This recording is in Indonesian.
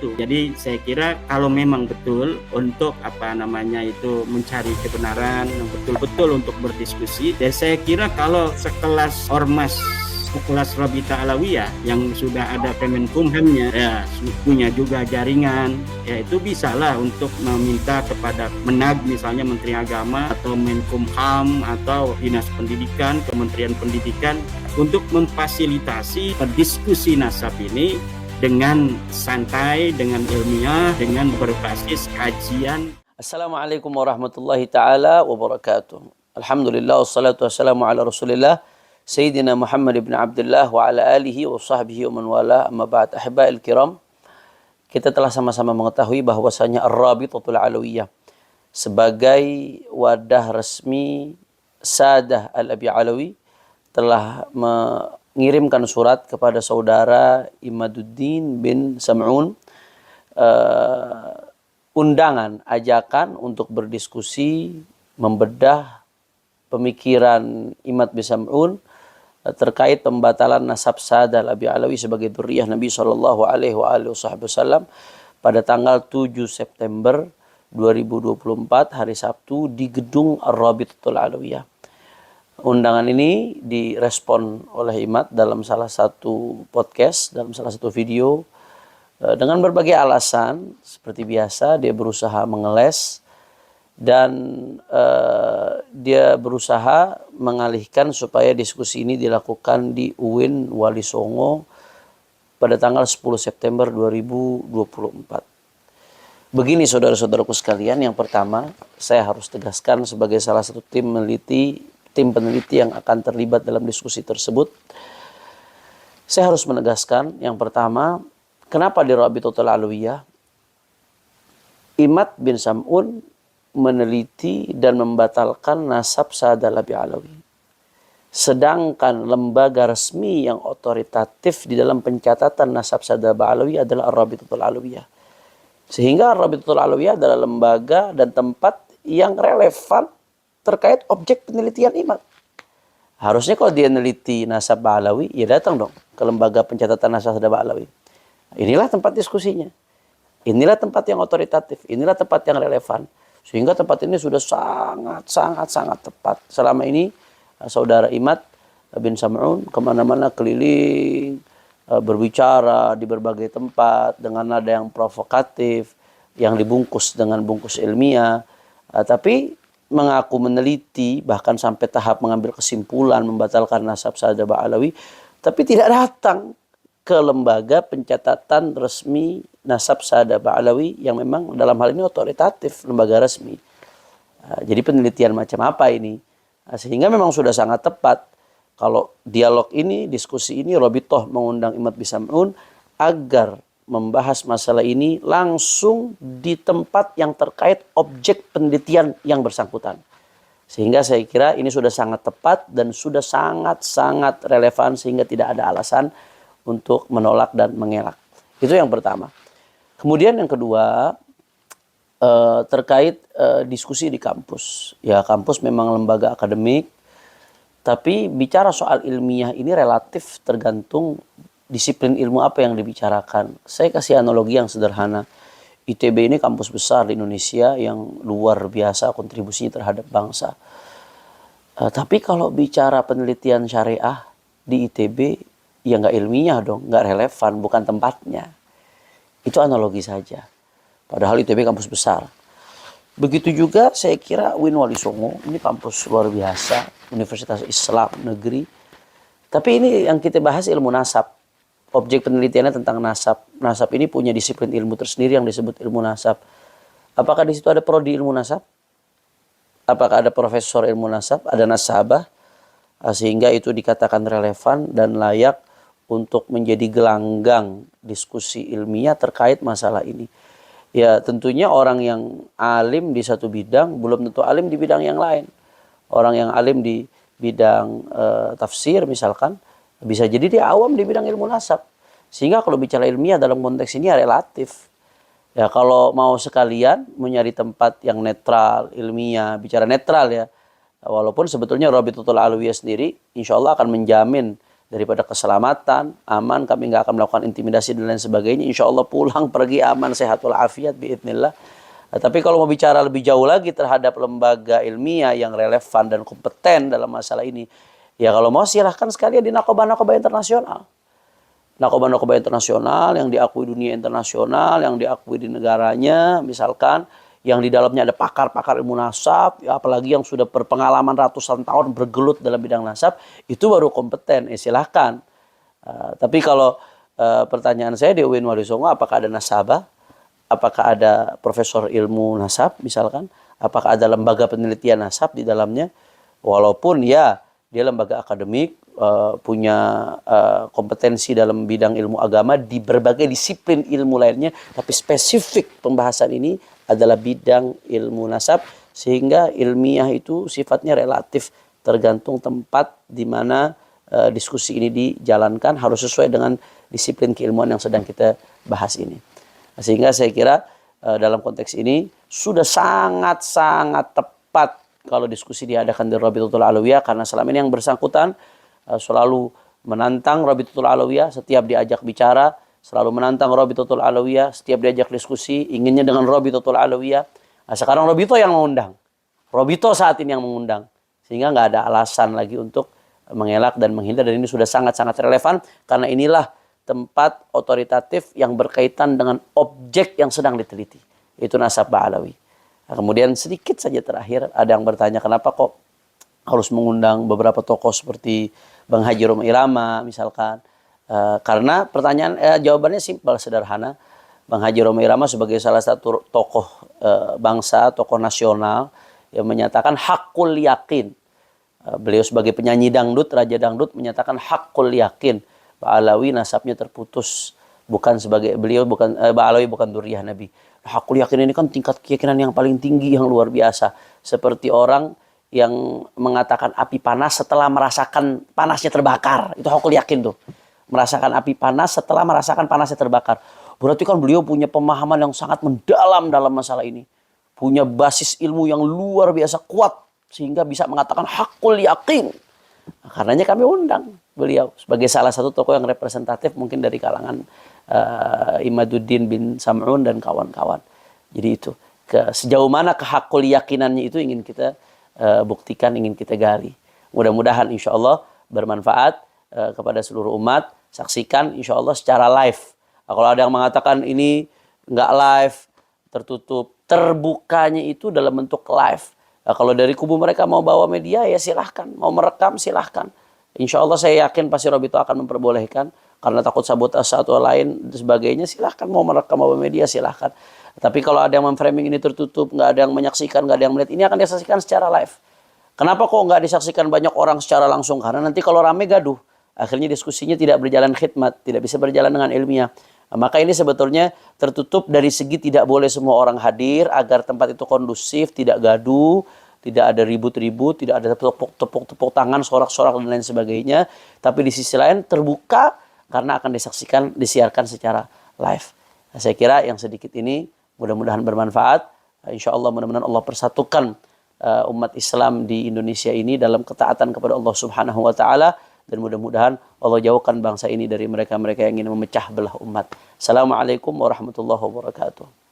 itu. Jadi saya kira kalau memang betul untuk mencari kebenaran yang betul-betul untuk berdiskusi, dan saya kira kalau sekelas ormas kelas Rabita Alawiyah yang sudah ada Kemenkumhamnya, ya punya juga jaringan, ya itu bisalah untuk meminta kepada Menag misalnya Menteri Agama atau Menkumham atau Dinas Pendidikan, Kementerian Pendidikan untuk memfasilitasi diskusi nasab ini dengan santai, dengan ilmiah, dengan berbasis kajian. Assalamualaikum warahmatullahi ta'ala wabarakatuh. Alhamdulillah wassalatu wassalamu ala rasulillah Sayyidina Muhammad ibn Abdullah wa ala alihi wa sahbihi wa man wala, amma ba'd. Ahiba'il kiram, kita telah sama-sama mengetahui bahwasanya Ar-Rabitatul Alawiyah sebagai wadah resmi Sadah Al-Abi Alawi telah mengirimkan surat kepada saudara Imaduddin bin Sam'un, undangan, ajakan untuk berdiskusi, membedah pemikiran Imad bin Sam'un terkait pembatalan nasab Sadah Al-Abi Alawi sebagai dzurriyyah Nabi sallallahu alaihi wasallam pada tanggal 7 September 2024 hari Sabtu di gedung Ar-Rabitatul Alawiyah. Undangan ini direspon oleh Imad dalam salah satu podcast, dalam salah satu video, dengan berbagai alasan. Seperti biasa dia berusaha mengeles dan dia berusaha mengalihkan supaya diskusi ini dilakukan di UIN Wali Songo pada tanggal 10 September 2024. Begini saudara-saudaraku sekalian, yang pertama saya harus tegaskan sebagai salah satu tim peneliti yang akan terlibat dalam diskusi tersebut. Saya harus menegaskan yang pertama, kenapa di Rabitatul Alawiyah Imad bin Sam'un meneliti dan membatalkan nasab Sadah Al-Abi Alawi, sedangkan lembaga resmi yang otoritatif di dalam pencatatan nasab Sadah Al-Abi Alawi adalah Ar-Rabitatul Alawiyah. Sehingga Ar-Rabitatul Alawiyah adalah lembaga dan tempat yang relevan terkait objek penelitian Imad. Harusnya kalau dia neliti nasab Alawi, ya datang dong ke lembaga pencatatan nasab Sadah Al-Abi Alawi. Inilah tempat diskusinya. Inilah tempat yang otoritatif, inilah tempat yang relevan. Sehingga tempat ini sudah sangat tepat. Selama ini saudara Imad bin Sam'un kemana-mana keliling, berbicara di berbagai tempat dengan nada yang provokatif, yang dibungkus dengan bungkus ilmiah, tapi mengaku meneliti, bahkan sampai tahap mengambil kesimpulan membatalkan nasab Sadah Al-Abi Alawi, tapi tidak datang ke lembaga pencatatan resmi nasab Sadah Al-Abi Alawi yang memang dalam hal ini otoritatif, lembaga resmi. Jadi penelitian macam apa ini? Sehingga memang sudah sangat tepat kalau dialog ini, diskusi ini, Rabithah mengundang Imad bin Sam'un agar membahas masalah ini langsung di tempat yang terkait objek penelitian yang bersangkutan. Sehingga saya kira ini sudah sangat tepat dan sudah sangat relevan sehingga tidak ada alasan untuk menolak dan mengelak. Itu yang pertama. Kemudian yang kedua, terkait diskusi di kampus. Ya, kampus memang lembaga akademik, tapi bicara soal ilmiah ini relatif tergantung disiplin ilmu apa yang dibicarakan. Saya kasih analogi yang sederhana. ITB ini kampus besar di Indonesia yang luar biasa kontribusinya terhadap bangsa. Tapi kalau bicara penelitian syariah di ITB, ya nggak ilmiah dong, nggak relevan, bukan tempatnya. Itu analogi saja. Padahal ITB kampus besar. Begitu juga saya kira UIN Wali Songo, ini kampus luar biasa, Universitas Islam Negeri. Tapi ini yang kita bahas ilmu nasab. Objek penelitiannya tentang nasab. Nasab ini punya disiplin ilmu tersendiri yang disebut ilmu nasab. Apakah di situ ada prodi ilmu nasab? Apakah ada profesor ilmu nasab? Ada nasabah? Sehingga itu dikatakan relevan dan layak untuk menjadi gelanggang diskusi ilmiah terkait masalah ini. Ya tentunya orang yang alim di satu bidang belum tentu alim di bidang yang lain. Orang yang alim di bidang tafsir misalkan, bisa jadi dia awam di bidang ilmu nasab. Sehingga kalau bicara ilmiah dalam konteks ini ya relatif. Ya kalau mau sekalian mencari tempat yang netral, ilmiah, bicara netral ya. Walaupun sebetulnya Rabitatul Alawiyah sendiri insya Allah akan menjamin daripada keselamatan, aman, kami nggak akan melakukan intimidasi dan lain sebagainya. Insya Allah pulang pergi aman, sehat walafiat biidznillah. Tapi kalau mau bicara lebih jauh lagi terhadap lembaga ilmiah yang relevan dan kompeten dalam masalah ini, ya kalau mau silahkan sekalian di narkoba-narkoba internasional. Narkoba-narkoba internasional yang diakui dunia internasional, yang diakui di negaranya, misalkan yang di dalamnya ada pakar-pakar ilmu nasab, ya apalagi yang sudah berpengalaman ratusan tahun bergelut dalam bidang nasab, itu baru kompeten. Silahkan. Tapi kalau pertanyaan saya di UIN Warisongo, apakah ada nasabah? Apakah ada profesor ilmu nasab misalkan? Apakah ada lembaga penelitian nasab di dalamnya? Walaupun ya dia lembaga akademik, punya kompetensi dalam bidang ilmu agama di berbagai disiplin ilmu lainnya, tapi spesifik pembahasan ini adalah bidang ilmu nasab, sehingga ilmiah itu sifatnya relatif, tergantung tempat di mana diskusi ini dijalankan, harus sesuai dengan disiplin keilmuan yang sedang kita bahas ini. Sehingga saya kira dalam konteks ini sudah sangat-sangat tepat kalau diskusi diadakan di Rabitatul Alawiyah, karena selama ini yang bersangkutan selalu menantang Rabitatul Alawiyah setiap diajak bicara, selalu menantang Rabitatul Alawiyah setiap diajak diskusi, inginnya dengan Rabitatul Alawiyah. Nah, sekarang Rabito yang mengundang, Rabito saat ini yang mengundang, sehingga nggak ada alasan lagi untuk mengelak dan menghindar, dan ini sudah sangat-sangat relevan karena inilah tempat otoritatif yang berkaitan dengan objek yang sedang diteliti, itu nasab Ba'alawi. Nah, kemudian sedikit saja terakhir, ada yang bertanya kenapa kok harus mengundang beberapa tokoh seperti Bang Haji Roma Irama misalkan. Karena pertanyaan jawabannya simpel, sederhana. Bang Haji Roma Irama sebagai salah satu tokoh bangsa, tokoh nasional yang menyatakan hakul yakin. Beliau sebagai penyanyi dangdut, raja dangdut, menyatakan hakul yakin Ba'alawi nasabnya terputus, bukan sebagai beliau, bukan Ba'alawi bukan dzurriyyah Nabi. Hakul yakin ini kan tingkat keyakinan yang paling tinggi, yang luar biasa. Seperti orang yang mengatakan api panas setelah merasakan panasnya terbakar. Itu hakul yakin tuh. Merasakan api panas setelah merasakan panasnya terbakar. Berarti kan beliau punya pemahaman yang sangat mendalam dalam masalah ini. Punya basis ilmu yang luar biasa kuat, sehingga bisa mengatakan hakul yakin. Nah, karenanya kami undang beliau sebagai salah satu tokoh yang representatif mungkin dari kalangan Imaduddin bin Sam'un dan kawan-kawan. Jadi itu sejauh mana kehakul yakinannya itu ingin kita buktikan, ingin kita gali. Mudah-mudahan insya Allah bermanfaat kepada seluruh umat. Saksikan insya Allah secara live. Nah, kalau ada yang mengatakan ini nggak live, tertutup, terbukanya itu dalam bentuk live. Nah, kalau dari kubu mereka mau bawa media ya silahkan, mau merekam silahkan. Insya Allah saya yakin pasti Rabito akan memperbolehkan, karena takut sabotase atau lain dan sebagainya, silahkan mau merekam bawa media silahkan. Tapi kalau ada yang memframing ini tertutup, nggak ada yang menyaksikan, nggak ada yang melihat, ini akan disaksikan secara live. Kenapa kok nggak disaksikan banyak orang secara langsung? Karena nanti kalau rame gaduh, akhirnya diskusinya tidak berjalan khidmat, tidak bisa berjalan dengan ilmiah. Nah, maka ini sebetulnya tertutup dari segi tidak boleh semua orang hadir, agar tempat itu kondusif, tidak gaduh, tidak ada ribut-ribut, tidak ada tepuk tangan, sorak-sorak dan lain sebagainya. Tapi di sisi lain terbuka karena akan disaksikan, disiarkan secara live. Nah, saya kira yang sedikit ini mudah-mudahan bermanfaat. Insya Allah mudah-mudahan Allah persatukan umat Islam di Indonesia ini dalam ketaatan kepada Allah Subhanahu wa Ta'ala. Dan mudah-mudahan Allah jauhkan bangsa ini dari mereka-mereka yang ingin memecah belah umat. Assalamualaikum warahmatullahi wabarakatuh.